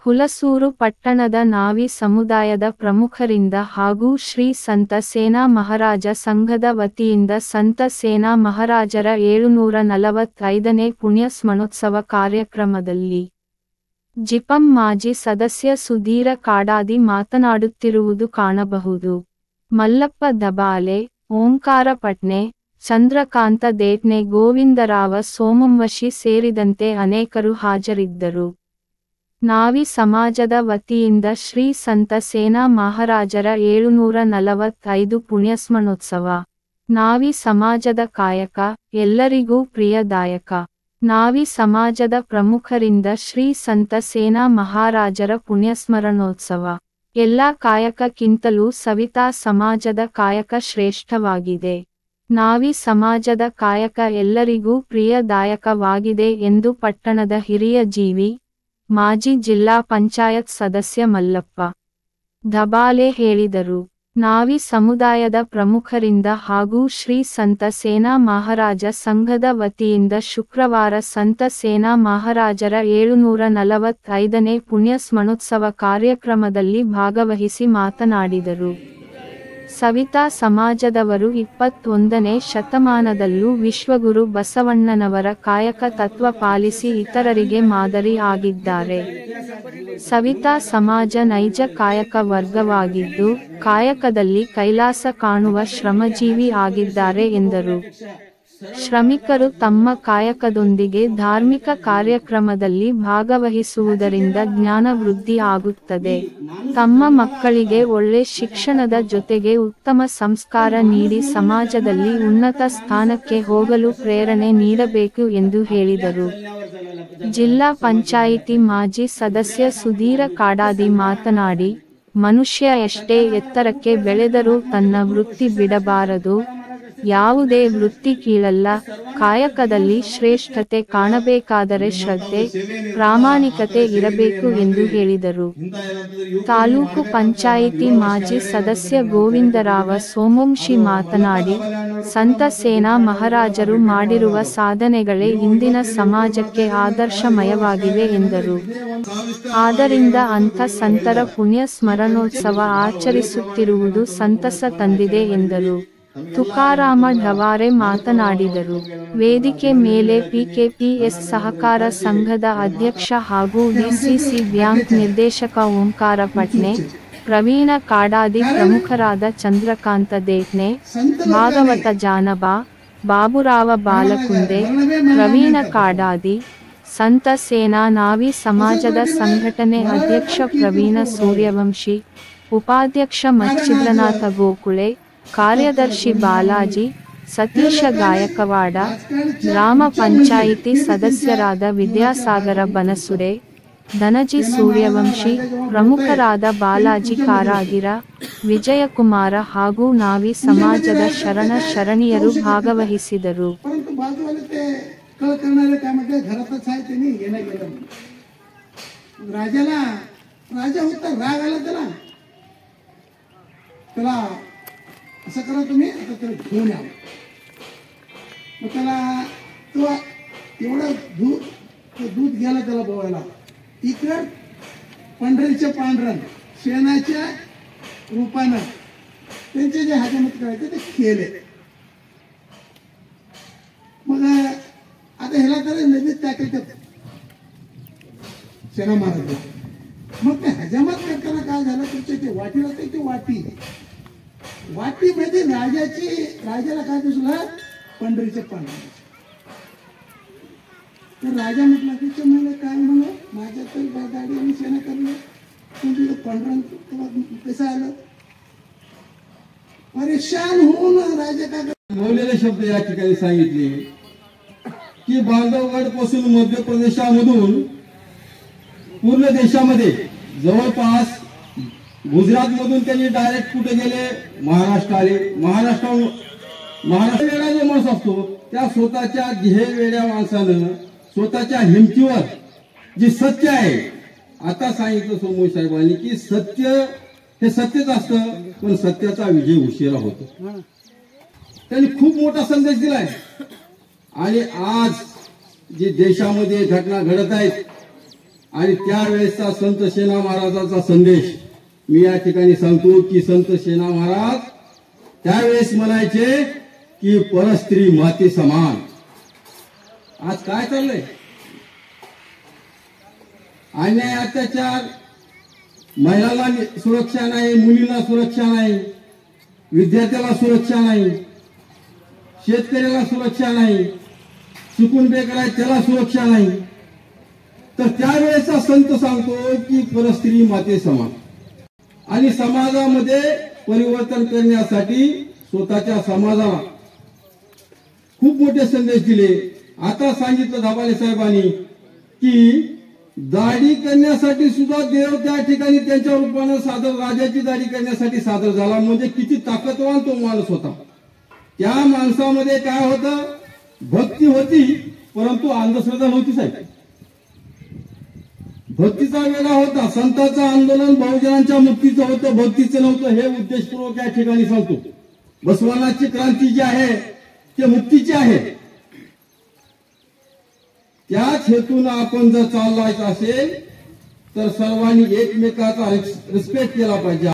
ಹುಲಸೂರು ಪಟ್ಟಣದ ನಾವಿ ಸಮುದಾಯದ ಪ್ರಮುಖರಿಂದ ಹಾಗೂ ಶ್ರೀ ಸಂತ ಸೇನಾ ಮಹಾರಾಜ ಸಂಘದ ವತಿಯಿಂದ ಸಂತ ಸೇನಾ ಮಹಾರಾಜರ 745ನೇ ಪುಣ್ಯ ಸ್ಮರಣೋತ್ಸವ ಕಾರ್ಯಕ್ರಮದಲ್ಲಿ ಜಿಪಂ ಮಾಜಿ ಸದಸ್ಯ ಸುಧೀರ ಕಾಡಾದಿ ಮಾತನಾಡುತ್ತಿರುವುದು ಕಾಣಬಹುದು. ಮಲ್ಲಪ್ಪ ದಬಾಲೆ, ಓಂಕಾರ ಪಟ್ನೆ, ಚಂದ್ರಕಾಂತ ದೇಟ್ನೆ, ಗೋವಿಂದರಾವ ಸೋಮಂವಶಿ ಸೇರಿದಂತೆ ಅನೇಕರು ಹಾಜರಿದ್ದರು. ನಾವಿ ಸಮಾಜದ ವತಿಯಿಂದ ಶ್ರೀ ಸಂತ ಸೇನಾ ಮಹಾರಾಜರ 745 ಪುಣ್ಯಸ್ಮರಣೋತ್ಸವ. ನಾವಿ ಸಮಾಜದ ಕಾಯಕ ಎಲ್ಲರಿಗೂ ಪ್ರಿಯದಾಯಕ. ನಾವಿ ಸಮಾಜದ ಪ್ರಮುಖರಿಂದ ಶ್ರೀ ಸಂತ ಸೇನಾ ಮಹಾರಾಜರ ಪುಣ್ಯಸ್ಮರಣೋತ್ಸವ. ಎಲ್ಲ ಕಾಯಕಕ್ಕಿಂತಲೂ ಸವಿತಾ ಸಮಾಜದ ಕಾಯಕ ಶ್ರೇಷ್ಠವಾಗಿದೆ. ನಾವಿ ಸಮಾಜದ ಕಾಯಕ ಎಲ್ಲರಿಗೂ ಪ್ರಿಯದಾಯಕವಾಗಿದೆ ಎಂದು ಪಟ್ಟಣದ ಹಿರಿಯ ಜೀವಿ, ಮಾಜಿ ಜಿಲ್ಲಾ ಪಂಚಾಯತ್ ಸದಸ್ಯ ಮಲ್ಲಪ್ಪ ದಬಾಲೆ ಹೇಳಿದರು. ನಾವಿ ಸಮುದಾಯದ ಪ್ರಮುಖರಿಂದ ಹಾಗೂ ಶ್ರೀ ಸಂತ ಸೇನಾ ಮಹಾರಾಜ ಸಂಘದ ವತಿಯಿಂದ ಶುಕ್ರವಾರ ಸಂತ ಸೇನಾ ಮಹಾರಾಜರ 745ನೇ ಪುಣ್ಯ ಸ್ಮರಣೋತ್ಸವ ಕಾರ್ಯಕ್ರಮದಲ್ಲಿ ಭಾಗವಹಿಸಿ ಮಾತನಾಡಿದರು. ಸವಿತಾ ಸಮಾಜದವರು 21ನೇ ಶತಮಾನದಲ್ಲೂ ವಿಶ್ವಗುರು ಬಸವಣ್ಣನವರ ಕಾಯಕ ತತ್ವ ಪಾಲಿಸಿ ಇತರರಿಗೆ ಮಾದರಿ ಆಗಿದ್ದಾರೆ. ಸವಿತಾ ಸಮಾಜ ನೈಜ ಕಾಯಕ ವರ್ಗವಾಗಿದ್ದು, ಕಾಯಕದಲ್ಲಿ ಕೈಲಾಸ ಕಾಣುವ ಶ್ರಮಜೀವಿ ಆಗಿದ್ದಾರೆ ಎಂದರು. ಶ್ರಮಿಕರು ತಮ್ಮ ಕಾಯಕದೊಂದಿಗೆ ಧಾರ್ಮಿಕ ಕಾರ್ಯಕ್ರಮದಲ್ಲಿ ಭಾಗವಹಿಸುವುದರಿಂದ ಜ್ಞಾನ ವೃದ್ಧಿ ಆಗುತ್ತದೆ. ತಮ್ಮ ಮಕ್ಕಳಿಗೆ ಒಳ್ಳೆ ಶಿಕ್ಷಣದ ಜೊತೆಗೆ ಉತ್ತಮ ಸಂಸ್ಕಾರ ನೀಡಿ ಸಮಾಜದಲ್ಲಿ ಉನ್ನತ ಸ್ಥಾನಕ್ಕೆ ಹೋಗಲು ಪ್ರೇರಣೆ ನೀಡಬೇಕು ಎಂದು ಹೇಳಿದರು. ಜಿಲ್ಲಾ ಪಂಚಾಯಿತಿ ಮಾಜಿ ಸದಸ್ಯ ಸುಧೀರ ಕಾಡಾದಿ ಮಾತನಾಡಿ, ಮನುಷ್ಯ ಎಷ್ಟೇ ಎತ್ತರಕ್ಕೆ ಬೆಳೆದರೂ ತನ್ನ ವೃತ್ತಿ ಬಿಡಬಾರದು. ಯಾವುದೇ ವೃತ್ತಿ ಕೀಳಲ್ಲ. ಕಾಯಕದಲ್ಲಿ ಶ್ರೇಷ್ಠತೆ ಕಾಣಬೇಕಾದರೆ ಶ್ರದ್ಧೆ, ಪ್ರಾಮಾಣಿಕತೆ ಇರಬೇಕು ಎಂದು ಹೇಳಿದರು. ತಾಲೂಕು ಪಂಚಾಯಿತಿ ಮಾಜಿ ಸದಸ್ಯ ಗೋವಿಂದರಾವ ಸೋಮಂಶಿ ಮಾತನಾಡಿ, ಸಂತ ಸೇನಾ ಮಹಾರಾಜರು ಮಾಡಿರುವ ಸಾಧನೆಗಳೇ ಇಂದಿನ ಸಮಾಜಕ್ಕೆ ಆದರ್ಶಮಯವಾಗಿವೆ ಎಂದರು. ಆದ್ದರಿಂದ ಅಂಥ ಸಂತರ ಪುಣ್ಯ ಸ್ಮರಣೋತ್ಸವ ಆಚರಿಸುತ್ತಿರುವುದು ಸಂತಸ ತಂದಿದೆ ಎಂದರು. ತುಕಾರಾಮ ಢವಾರೆ ಮಾತನಾಡಿದರು. ವೇದಿಕೆ ಮೇಲೆ ಪಿಕೆಪಿಎಸ್ ಸಹಕಾರ ಸಂಘದ ಅಧ್ಯಕ್ಷ ಹಾಗೂ ಡಿಸಿಸಿ ಬ್ಯಾಂಕ್ ನಿರ್ದೇಶಕ ಓಂಕಾರ ಪಟ್ನೆ, ಪ್ರವೀಣ ಕಾಡಾದಿ ಪ್ರಮುಖರಾದ ಚಂದ್ರಕಾಂತ ದೇಟ್ನೆ, ಭಾಗವತ ಜಾನಬಾ, ಬಾಬುರಾವ ಬಾಲಕುಂದೆ, ಪ್ರವೀಣ ಕಾಡಾದಿ, ಸಂತ ಸೇನಾ ನಾವಿ ಸಮಾಜದ ಸಂಘಟನೆ ಅಧ್ಯಕ್ಷ ಪ್ರವೀಣ ಸೂರ್ಯವಂಶಿ, ಉಪಾಧ್ಯಕ್ಷ ಮಚ್ಚಿದ್ರನಾಥ ಗೋಕುಳೆ, ಕಾರ್ಯದರ್ಶಿ ಬಾಲಾಜಿ, ಸತೀಶ ಗಾಯಕವಾಡ, ಗ್ರಾಮ ಪಂಚಾಯಿತಿ ಸದಸ್ಯರಾದ ವಿದ್ಯಾಸಾಗರ ಬನಸುರೆ, ಧನಜಿ ಸೂರ್ಯವಂಶಿ, ಪ್ರಮುಖರಾದ ಬಾಲಾಜಿ ಕಾರಾಗಿರ, ವಿಜಯಕುಮಾರ ಹಾಗೂ ನಾವಿ ಸಮಾಜದ ಶರಣ ಶರಣಿಯರು ಭಾಗವಹಿಸಿದರು. असं करा तुम्ही, आता त्याला घेऊन या. मग त्याला तो एवढं दूध घ्यायला त्याला बोवायला. इकडं पंढरीच्या पांढरण शेणाच्या रूपानं त्यांचे जे हजामत करायचे ते केले. मग आता ह्याला तर नदीत टाकायचं शेणा मारायचं. मग ते हजामत करताना काय झालं, तुमच्या ते वाटीला ते वाटीमध्ये राजाला काय दिसलं, पंढरीचं पान. तर राजा म्हटला की मला काय म्हणलं, माझ्या तर गाडी आणि शेणा करलं, तुमचं पंढरण कसं आलं. परेशान होऊन राजा काय मौल्यले शब्द या ठिकाणी सांगितले की बांधवगड पासून मध्य प्रदेशामधून पूर्ण देशामध्ये जवळपास गुजरात मधून त्यांनी डायरेक्ट कुठे गेले, महाराष्ट्र आले. महाराष्ट्र वेळा जो माणूस असतो त्या स्वतःच्या ध्येय वेड्या माणसानं स्वतःच्या हिमतीवर जे सत्य आहे, आता सांगितलं सोमोई साहेबांनी की सत्य हे सत्यच असतं, पण सत्याचा विजय उशिरा होतो. त्यांनी खूप मोठा संदेश दिलाय. आणि आज जे देशामध्ये घटना घडत आहेत, आणि त्यावेळेसचा संत सेना महाराजांचा संदेश मी या ठिकाणी सांगतो की संत सेना महाराज त्यावेळेस म्हणायचे की परस्त्री माते समान. आज काय चाललंय? अन्याय अत्याचार, महिलांना सुरक्षा नाही, मुलींना सुरक्षा नाही, विद्यार्थ्याला सुरक्षा नाही, शेतकऱ्याला सुरक्षा नाही, शिकून बेकार आहे त्याला सुरक्षा नाही. तर त्यावेळेचा संत सांगतो की परस्त्री माते समान. आणि समाजामध्ये परिवर्तन करण्यासाठी स्वतःच्या समाजाला खूप मोठे संदेश दिले. आता सांगितलं दाभाडे साहेबांनी की दाढी करण्यासाठी सुद्धा देव त्या ठिकाणी त्यांच्या रूपानं सादर, राजाची दाढी करण्यासाठी सादर झाला. म्हणजे किती ताकदवान तो माणूस होता. त्या माणसामध्ये काय होतं? भक्ती होती, परंतु अंधश्रद्धा नव्हती साहेब. भक्तीचा वेगळा होता. संतांचं आंदोलन बहुजनांच्या मुक्तीचं होतं, भक्तीचं नव्हतं. हे उद्देशपूर्वक या ठिकाणी सांगतो. बसवनाची क्रांती जी आहे ते मुक्तीची आहे. त्याच हेतून आपण जर चालवायचं असेल तर सर्वांनी एकमेकाचा रिस्पेक्ट केला पाहिजे.